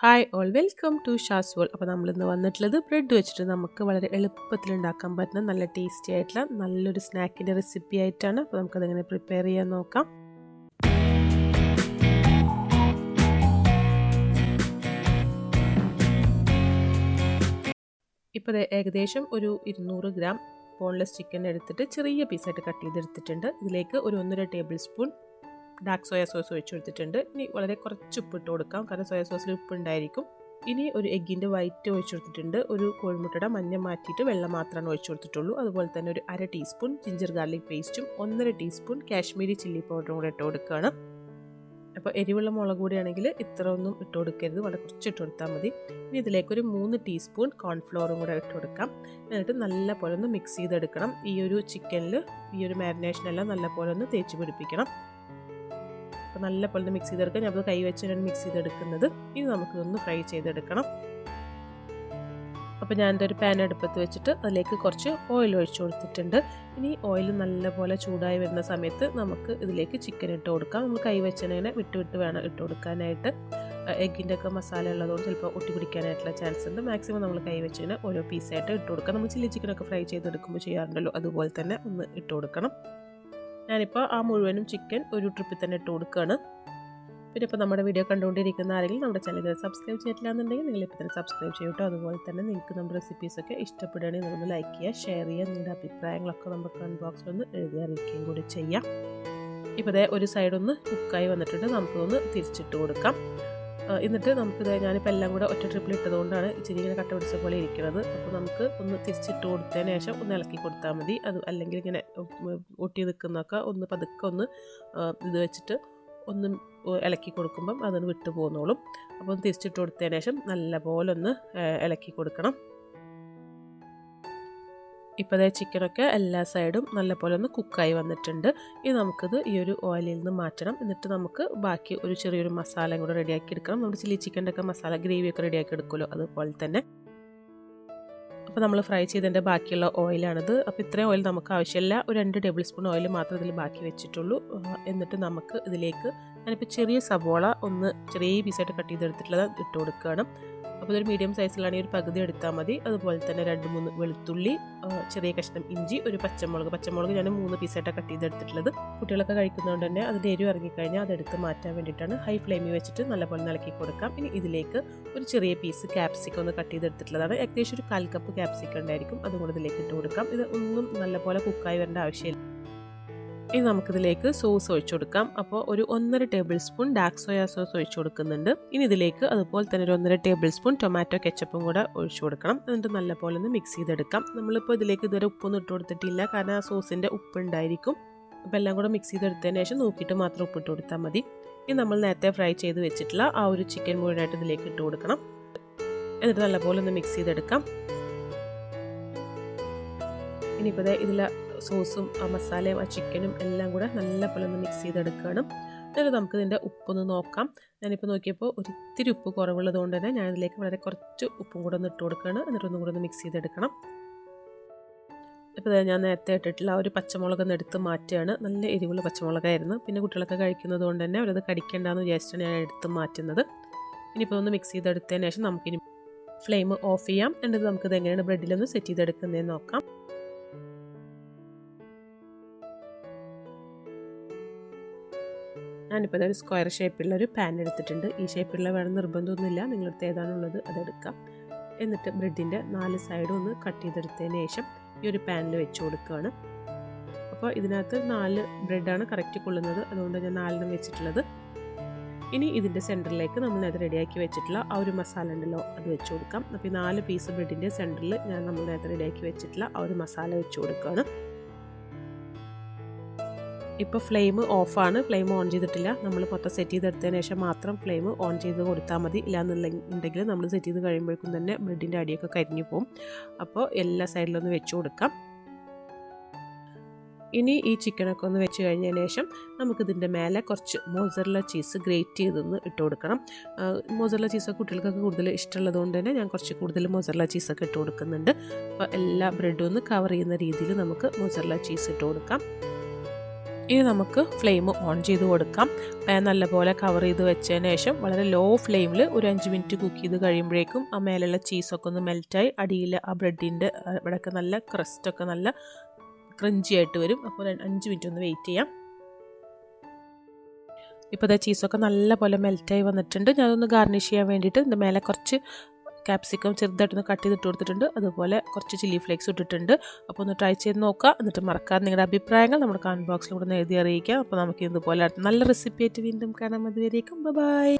Hi all welcome to Shaz world. അപ്പോൾ നമ്മളിന്ന് വന്നിട്ടുള്ളത് ബ്രെഡ് വെച്ചിട്ട് നമുക്ക് വളരെ എളുപ്പത്തിൽ ഉണ്ടാക്കാൻ പറ്റുന്ന നല്ല ടേസ്റ്റി ആയിട്ടുള്ള നല്ലൊരു സ്നാക്കിൻ്റെ റെസിപ്പി ആയിട്ടാണ്. അപ്പോൾ നമുക്കതെങ്ങനെ പ്രിപ്പയർ ചെയ്യാൻ നോക്കാം. ഇപ്പോൾ ഏകദേശം ഒരു 200 ഗ്രാം ബോൺലെസ് ചിക്കൻ എടുത്തിട്ട് ചെറിയ പീസായിട്ട് കട്ട് ചെയ്തെടുത്തിട്ടുണ്ട്. ഇതിലേക്ക് ഒരു 1.5 table spoon dark soya sauce ഒഴിച്ചു കൊടുത്തിട്ടുണ്ട്. ഇനി വളരെ കുറച്ച് ഉപ്പിട്ട് കൊടുക്കാം, കാരണം സോയ സോസിൽ ഉപ്പുണ്ടായിരിക്കും. ഇനി ഒരു എഗ്ഗിൻ്റെ വൈറ്റ് ഒഴിച്ചു കൊടുത്തിട്ടുണ്ട്. ഒരു കോഴിമുട്ടയുടെ മഞ്ഞ മാറ്റിയിട്ട് വെള്ളം മാത്രമാണ് ഒഴിച്ചു കൊടുത്തിട്ടുള്ളൂ. അതുപോലെ തന്നെ ഒരു 1/2 ടീസ്പൂൺ ജിഞ്ചർ ഗാർലിക് പേസ്റ്റും 1.5 ടീസ്പൂൺ കാശ്മീരി ചില്ലി പൗഡറും കൂടെ ഇട്ട് കൊടുക്കുകയാണ്. അപ്പോൾ എരിവുള്ള മുളക് കൂടിയാണെങ്കിൽ ഇത്ര ഒന്നും ഇട്ട് കൊടുക്കരുത്, വളരെ കുറച്ച് ഇട്ട് കൊടുത്താൽ മതി. ഇനി ഇതിലേക്കൊരു 3 ടീസ്പൂൺ കോൺഫ്ലോറും കൂടെ ഇട്ട് കൊടുക്കാം. എന്നിട്ട് നല്ല പോലെ ഒന്ന് മിക്സ് ചെയ്തെടുക്കണം. ഈ ഒരു ചിക്കനിൽ ഈ ഒരു മാരിനേഷനെല്ലാം നല്ല പോലെ ഒന്ന് തേച്ച് പിടിപ്പിക്കണം. അപ്പോൾ നല്ല പോലെ മിക്സ് ചെയ്തെടുക്കാം. ഞാൻ അത് കൈ വെച്ചാണ് മിക്സ് ചെയ്തെടുക്കുന്നത്. ഇനി നമുക്കിതൊന്ന് ഫ്രൈ ചെയ്തെടുക്കണം. അപ്പോൾ ഞാനൊരു പാൻ അടുപ്പത്ത് വെച്ചിട്ട് അതിലേക്ക് കുറച്ച് ഓയിൽ ഒഴിച്ചു കൊടുത്തിട്ടുണ്ട്. ഇനി ഓയിൽ നല്ലപോലെ ചൂടായി വരുന്ന സമയത്ത് നമുക്ക് ഇതിലേക്ക് ചിക്കൻ ഇട്ട് കൊടുക്കാം. നമ്മൾ കൈ വെച്ചതിനെ വിട്ട് വേണം ഇട്ട് കൊടുക്കാനായിട്ട്. എഗ്ഗിൻ്റെ ഒക്കെ മസാല ഉള്ളതുകൊണ്ട് ചിലപ്പോൾ ഒട്ടി പിടിക്കാനായിട്ടുള്ള ചാൻസ് ഉണ്ട്. മാക്സിമം നമ്മൾ കൈ വെച്ചതിന് ഓരോ പീസായിട്ട് ഇട്ട് കൊടുക്കാം. നമ്മൾ ചില്ലി ചിക്കനൊക്കെ ഫ്രൈ ചെയ്തെടുക്കുമ്പോൾ ചെയ്യാറുണ്ടല്ലോ, അതുപോലെ തന്നെ ഒന്ന് ഇട്ട് കൊടുക്കണം. ഞാനിപ്പോൾ ആ മുഴുവനും ചിക്കൻ ഒരു ട്രിപ്പിൽ തന്നെ ഇട്ട് കൊടുക്കുകയാണ്. പിന്നെ ഇപ്പോൾ നമ്മുടെ വീഡിയോ കണ്ടുകൊണ്ടിരിക്കുന്ന ആരെങ്കിലും നമ്മുടെ ചാനൽ സബ്സ്ക്രൈബ് ചെയ്തിട്ടില്ല എന്നുണ്ടെങ്കിൽ നിങ്ങളിപ്പോൾ തന്നെ സബ്സ്ക്രൈബ് ചെയ്യട്ടോ. അതുപോലെ തന്നെ നിങ്ങൾക്ക് നമ്മുടെ റെസിപ്പീസൊക്കെ ഇഷ്ടപ്പെടുകയാണെങ്കിൽ നിങ്ങളൊന്ന് ലൈക്ക് ചെയ്യുക, ഷെയർ ചെയ്യുക. നിങ്ങളുടെ അഭിപ്രായങ്ങളൊക്കെ നമ്മുടെ കമൻറ്റ് ബോക്സിലൊന്ന് എഴുതി അറിയിക്കുകയും കൂടി ചെയ്യാം. ഇപ്പോൾ ഒരു സൈഡൊന്ന് കുക്കായി വന്നിട്ടുണ്ട്. നമുക്കൊന്ന് തിരിച്ചിട്ട് കൊടുക്കാം. എന്നിട്ട് നമുക്കിത് ഞാനിപ്പോൾ എല്ലാം കൂടെ ഒറ്റ ട്രിപ്പിൽ ഇട്ടതുകൊണ്ടാണ് ഇച്ചിരി ഇങ്ങനെ കട്ട പിടിച്ച പോലെ ഇരിക്കുന്നത്. അപ്പോൾ നമുക്ക് ഒന്ന് തിരിച്ചിട്ട് കൊടുത്തതിന് ശേഷം ഒന്ന് ഇളക്കി കൊടുത്താൽ മതി. അത് അല്ലെങ്കിൽ ഇങ്ങനെ ഒട്ടി നിൽക്കുന്നതൊക്കെ ഒന്ന് പതുക്കെ ഒന്ന് ഇത് വെച്ചിട്ട് ഒന്ന് ഇളക്കി കൊടുക്കുമ്പം അതൊന്ന് വിട്ടു പോകുന്നോളും. അപ്പോൾ തിരിച്ചിട്ട് കൊടുത്തതിന് ശേഷം നല്ലപോലെ ഒന്ന് ഇളക്കി കൊടുക്കണം. ഇപ്പോൾ ചിക്കനൊക്കെ എല്ലാ സൈഡും നല്ലപോലെ ഒന്ന് കുക്കായി വന്നിട്ടുണ്ട്. ഇനി നമുക്കിത് ഈ ഒരു ഓയിലിൽ നിന്ന് മാറ്റണം. എന്നിട്ട് നമുക്ക് ബാക്കി ഒരു ചെറിയൊരു മസാലയും കൂടെ റെഡിയാക്കി എടുക്കണം. നമ്മുടെ ചില്ലി ചിക്കൻ്റെ ഒക്കെ മസാല ഗ്രേവിയൊക്കെ റെഡിയാക്കി എടുക്കുമല്ലോ, അതുപോലെ തന്നെ. അപ്പോൾ നമ്മൾ ഫ്രൈ ചെയ്തതിൻ്റെ ബാക്കിയുള്ള ഓയിലാണിത്. അപ്പോൾ ഇത്രയും ഓയിൽ നമുക്ക് ആവശ്യമില്ല. ഒരു 2 ടേബിൾ സ്പൂൺ ഓയിൽ മാത്രമേ ഇതിൽ ബാക്കി വെച്ചിട്ടുള്ളൂ. എന്നിട്ട് നമുക്ക് ഇതിലേക്ക് ഞാനിപ്പോൾ ചെറിയ സവോള ഒന്ന് ചെറിയ പീസായിട്ട് കട്ട് ചെയ്തെടുത്തിട്ടുള്ളത് ഇട്ട് കൊടുക്കുകയാണ്. അപ്പോൾ ഇതൊരു മീഡിയം സൈസിലാണെങ്കിൽ ഒരു പകുതി എടുത്താൽ മതി. അതുപോലെ തന്നെ 2-3 വെളുത്തുള്ളി, ചെറിയ കഷ്ണം ഇഞ്ചി, ഒരു പച്ചമുളക് ഞാൻ 3 പീസായിട്ടാണ് കട്ട് ചെയ്തെടുത്തിട്ടുള്ളത്. കുട്ടികളൊക്കെ കഴിക്കുന്നതുകൊണ്ട് തന്നെ അതിൻ്റെ എരിവ് ഇറങ്ങിക്കഴിഞ്ഞാൽ അതെടുത്ത് മാറ്റാൻ വേണ്ടിയിട്ടാണ് ഹൈ ഫ്ലെയിമിൽ വെച്ചിട്ട് നല്ലപോലെ ഇളക്കി കൊടുക്കാം. ഇനി ഇതിലേക്ക് ഒരു ചെറിയ പീസ് ക്യാപ്സിക്കം ഒന്ന് കട്ട് ചെയ്തെടുത്തിട്ടുള്ളതാണ്. ഏകദേശം ഒരു 1/4 കപ്പ് ക്യാപ്സിക്കം ഉണ്ടായിരിക്കും, അതും കൂടെ ഇതിലേക്ക് ഇട്ട് കൊടുക്കാം. ഇത് ഒന്നും നല്ലപോലെ കുക്കായി വരേണ്ട ആവശ്യമില്ല. ഇനി നമുക്കിതിലേക്ക് സോസ് ഒഴിച്ചു കൊടുക്കാം. അപ്പോൾ ഒരു 1.5 table spoon dark soya sauce ഒഴിച്ചു കൊടുക്കുന്നുണ്ട്. ഇനി ഇതിലേക്ക് അതുപോലെ തന്നെ ഒരു 1.5 ടേബിൾ സ്പൂൺ ടൊമാറ്റോ കെച്ചപ്പും കൂടെ ഒഴിച്ചു കൊടുക്കണം. എന്നിട്ട് നല്ലപോലെ ഒന്ന് മിക്സ് ചെയ്തെടുക്കാം. നമ്മളിപ്പോൾ ഇതിലേക്ക് ഇതുവരെ ഉപ്പൊന്നും ഇട്ട് കൊടുത്തിട്ടില്ല, കാരണം ആ സോസിൻ്റെ ഉപ്പുണ്ടായിരിക്കും. അപ്പോൾ എല്ലാം കൂടെ മിക്സ് ചെയ്തെടുത്തതിന് ശേഷം നോക്കിയിട്ട് മാത്രം ഉപ്പിട്ട് കൊടുത്താൽ മതി. ഇനി നമ്മൾ നേരത്തെ ഫ്രൈ ചെയ്ത് വെച്ചിട്ടുള്ള ആ ഒരു ചിക്കൻ മുഴുവനായിട്ട് ഇതിലേക്ക് ഇട്ട് കൊടുക്കണം. എന്നിട്ട് നല്ലപോലെ ഒന്ന് മിക്സ് ചെയ്തെടുക്കാം. ഇനിയിപ്പോൾ ഇതിൽ സോസും ആ മസാലയും ആ ചിക്കനും എല്ലാം കൂടെ നല്ലപോലെ ഒന്ന് മിക്സ് ചെയ്തെടുക്കുകയാണ്. എന്നിട്ട് നമുക്ക് ഇതിൻ്റെ ഉപ്പൊന്ന് നോക്കാം. ഞാനിപ്പോൾ നോക്കിയപ്പോൾ ഒരിത്തിരി ഉപ്പ് കുറവുള്ളത് കൊണ്ട് തന്നെ ഞാനിതിലേക്ക് വളരെ കുറച്ച് ഉപ്പും കൂടെ ഒന്ന് ഇട്ട് കൊടുക്കുകയാണ്. എന്നിട്ടൊന്നും കൂടെ ഒന്ന് മിക്സ് ചെയ്തെടുക്കണം. ഇപ്പോൾ ഞാൻ നേരത്തെ ഇട്ടിട്ടുള്ള ആ ഒരു പച്ചമുളകൊന്ന് എടുത്ത് മാറ്റുകയാണ്. നല്ല എരിവുള്ള പച്ചമുളകായിരുന്നു. പിന്നെ കുട്ടികളൊക്കെ കഴിക്കുന്നത് കൊണ്ട് തന്നെ അവരത് കടിക്കേണ്ടെന്ന് വിചാരിച്ചിട്ടാണ് ഞാൻ എടുത്ത് മാറ്റുന്നത്. ഇനിയിപ്പോൾ ഒന്ന് മിക്സ് ചെയ്തെടുത്തതിന് ശേഷം നമുക്കിനി ഫ്ലെയിം ഓഫ് ചെയ്യാം. എന്നിട്ട് നമുക്കിത് എങ്ങനെയാണ് ബ്രെഡിലൊന്ന് സെറ്റ് ചെയ്തെടുക്കുന്നതെന്ന് നോക്കാം. ഞാനിപ്പോൾ ഒരു സ്ക്വയർ ഷേപ്പിലുള്ള ഒരു പാൻ എടുത്തിട്ടുണ്ട്. ഈ ഷേപ്പിലുള്ള വേണം നിർബന്ധമൊന്നുമില്ല, നിങ്ങളടുത്ത് ഏതാണുള്ളത് അതെടുക്കാം. എന്നിട്ട് ബ്രെഡിൻ്റെ 4 സൈഡും ഒന്ന് കട്ട് ചെയ്തെടുത്തതിന് ശേഷം ഈ ഒരു പാനിൽ വെച്ച് കൊടുക്കുകയാണ്. അപ്പോൾ ഇതിനകത്ത് 4 ബ്രെഡാണ് കറക്റ്റ് കൊള്ളുന്നത്, അതുകൊണ്ട് ഞാൻ 4 വെച്ചിട്ടുള്ളത്. ഇനി ഇതിൻ്റെ സെൻറ്ററിലേക്ക് നമ്മൾ അത് റെഡിയാക്കി വെച്ചിട്ടുള്ള ആ ഒരു മസാല ഉണ്ടല്ലോ, അത് വെച്ച് കൊടുക്കാം. അപ്പോൾ ഈ 4 പീസ് ബ്രെഡിൻ്റെ സെൻറ്ററിൽ ഞാൻ നമ്മൾ നേരത്തെ റെഡിയാക്കി വെച്ചിട്ടുള്ള ആ ഒരു മസാല വെച്ച് കൊടുക്കുകയാണ്. ഇപ്പോൾ ഫ്ലെയിം ഓഫാണ്, ഫ്ലെയിം ഓൺ ചെയ്തിട്ടില്ല. നമ്മൾ മൊത്തം സെറ്റ് ചെയ്തെടുത്തതിന് ശേഷം മാത്രം ഫ്ലെയിം ഓൺ ചെയ്ത് കൊടുത്താൽ മതി. ഇല്ലാന്നുണ്ടെങ്കിൽ നമ്മൾ സെറ്റ് ചെയ്ത് കഴിയുമ്പോഴേക്കും തന്നെ ബ്രെഡിൻ്റെ അടിയൊക്കെ കരിഞ്ഞു പോകും. അപ്പോൾ എല്ലാ സൈഡിലൊന്ന് വെച്ച് കൊടുക്കാം. ഇനി ഈ ചിക്കനൊക്കെ ഒന്ന് വെച്ച് കഴിഞ്ഞതിന് ശേഷം നമുക്കിതിൻ്റെ മേലെ കുറച്ച് മോസറല്ല ചീസ് ഗ്രേറ്റ് ചെയ്തൊന്ന് ഇട്ട് കൊടുക്കണം. മോസറല്ല ചീസൊക്കെ കുട്ടികൾക്കൊക്കെ കൂടുതൽ ഇഷ്ടമുള്ളത് കൊണ്ട് തന്നെ ഞാൻ കുറച്ച് കൂടുതൽ മോസറല്ല ചീസൊക്കെ ഇട്ട് കൊടുക്കുന്നുണ്ട്. അപ്പോൾ എല്ലാ ബ്രെഡും ഒന്ന് കവർ ചെയ്യുന്ന രീതിയിൽ നമുക്ക് മോസറല്ല ചീസ് ഇട്ട് കൊടുക്കാം. ഇനി നമുക്ക് ഫ്ലെയിം ഓൺ ചെയ്ത് കൊടുക്കാം. പാൻ നല്ലപോലെ കവർ ചെയ്ത് വെച്ചതിന് ശേഷം വളരെ ലോ ഫ്ലെയിമിൽ ഒരു 5 മിനിറ്റ് കുക്ക് ചെയ്ത് കഴിയുമ്പോഴേക്കും ആ മേലുള്ള ചീസൊക്കെ ഒന്ന് മെൽറ്റായി അടിയിൽ ആ ബ്രെഡിൻ്റെ ഇവിടെയൊക്കെ നല്ല ക്രസ്റ്റൊക്കെ നല്ല ക്രഞ്ചി ആയിട്ട് വരും. അപ്പോൾ 5 മിനിറ്റ് ഒന്ന് വെയിറ്റ് ചെയ്യാം. ഇപ്പോൾ ഇതാ ചീസൊക്കെ നല്ല പോലെ മെൽറ്റായി വന്നിട്ടുണ്ട്. ഞാനതൊന്ന് ഗാർണിഷ് ചെയ്യാൻ വേണ്ടിയിട്ട് ഇതിൻ്റെ മേലെ കുറച്ച് ക്യാപ്സിക്കം ചെറുതായിട്ടൊന്ന് കട്ട് ചെയ്തിട്ട് കൊടുത്തിട്ടുണ്ട്. അതുപോലെ കുറച്ച് ചില്ലി ഫ്ലേക്സ് ഇട്ടിട്ടുണ്ട്. അപ്പോൾ ഒന്ന് ട്രൈ ചെയ്ത് നോക്കുക. എന്നിട്ട് മറക്കാതെ നിങ്ങളുടെ അഭിപ്രായങ്ങൾ നമ്മുടെ കമൻറ്റ് ബോക്സിൽ കൂടെ എഴുതി അറിയിക്കാം. അപ്പോൾ നമുക്ക് ഇതുപോലെ നല്ല റെസിപ്പി ആയിട്ട് വീണ്ടും കാണാം. അതുവരേക്കും ബൈ.